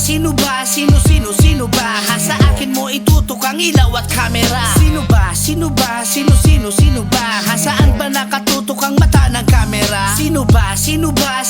Sino ba? Sino ba? Sa akin mo itutok ang ilaw at kamera. Sino ba? Sino ba? Saan ba nakatutok ang mata ng kamera? Sino ba? Sino ba?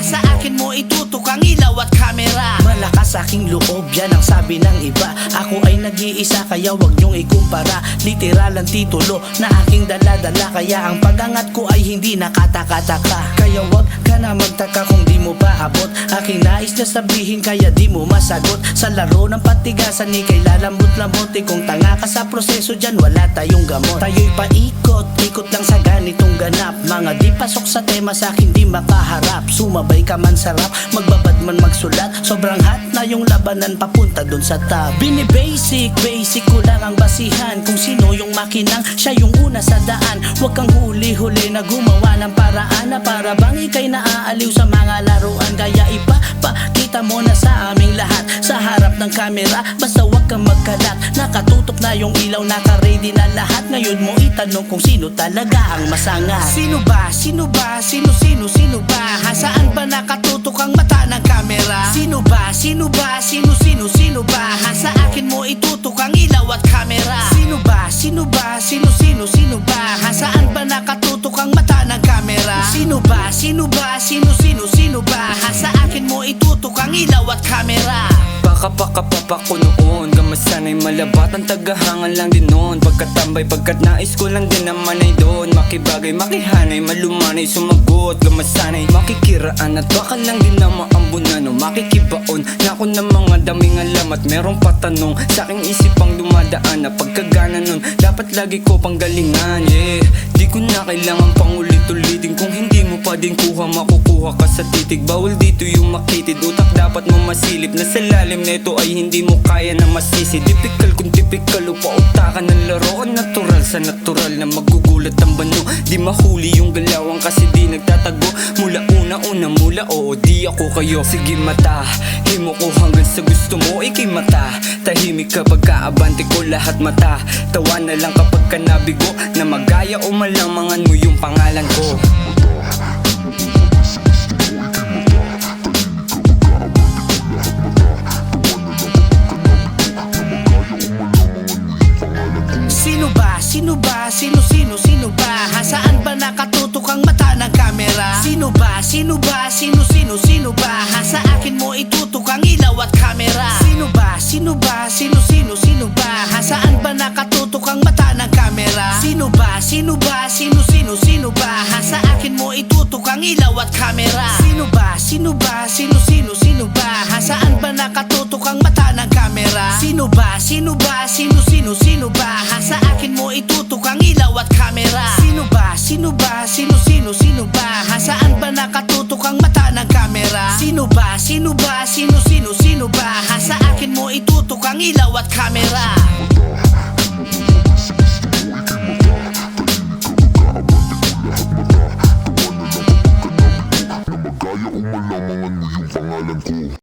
Sa akin mo itutok ang ilaw at kamera. Malakas aking loob, yan ang sabi ng iba. Ako ay nag-iisa kaya wag niyong ikumpara. Literal ang titulo na aking dala-dala, kaya ang pagangat ko ay hindi nakataka-taka. Kaya wag ka na magtaka kung di mo pa abot aking nais na sabihin, kaya di mo masagot. Sa laro ng patigasan ikay lalambot-lambot. Kung tanga ka sa proseso dyan wala tayong gamot. Tayo'y paikot lang sa ganitong ganap. Mga di pasok sa tema sa akin di makaharap. Sumabay ka man sarap, magbabad man magsulat. Sobrang hot na yung labanan papunta dun sa top. Basic ko lang ang basihan. Kung sino yung makinang, siya yung una sa daan. Huwag kang huli-huli na gumawa ng paraan na para bang ikay naaaliw sa mga laruan. Kaya ipapakita mo na sa aming lahat sa harap ng kamera, basta huwag kang magkalat. Nakatutok na yung ilaw, naka-ready na lahat. Ngayon mo itanong kung sino talaga ang masangat. Sino ba? Sino ba? Saan ba nakatutok ang mata ng kamera? Sino ba? Sino ba? Sa akin mo itutok ang ilaw at kamera. Sino ba? Sino ba? Saan ba nakatutok ang mata ng kamera? Sino ba? Sino ba? Sa akin mo itutok ang ilaw at kamera. Paka ko noon, gamasanay malabat ang tagahangan lang din noon. Pagkatambay, pagkat nais ko lang din naman ay doon. Makibagay, makihanay, malumanay, sumagot. Gamasanay, makikiraan at baka lang din na maambunan o makikibaon na ako ng mga daming alam at merong patanong sa aking isipang dumadaan na pagkagana nun dapat lagi ko pang galingan. Yeah, di ko na kailangan pang ulit-ulitin. Kung hindi mo pa din kuha, makukuha ka sa titig. Bawal dito yung makitid, utak dapat mo masilip na sa lalim na ito ay hindi mo kaya na masisi. Typical kung typical o pautakan ng laro. Natural sa natural na magugulat ang bano. Di mahuli yung galawang kasi di nagtatago. Mula una mula oo di ako kayo. Sige mata, himo ko hanggang sa gusto mo. Ikay mata, tahimik kapag kaabante ko lahat mata. Tawa na lang kapag ka nabigo na magaya o malamangan mo yung pangalan ko. Sino ba? Saan ba nakatutok ang mata ng kamera? Sino ba? Sino ba? Sa akin mo itutok ang ilaw at kamera. Sino ba? Sino ba? Saan ba nakatutok ang mata ng kamera? Sino ba? Sino ba? Sa akin mo itutok ang ilaw at kamera. Sino ba? Sino ba? Saan ba nakatutok ang mata ng kamera? Sino ba? Sino ba? Sa akin mo itutok ang ilaw at kamera. Sino ba? Sino ba? Saan ba nakatutok ang mata ng kamera? Sino ba? Sino ba? Sa akin mo itutok ang ilaw at kamera. Kaya umalamangan mo yung pangalan ko.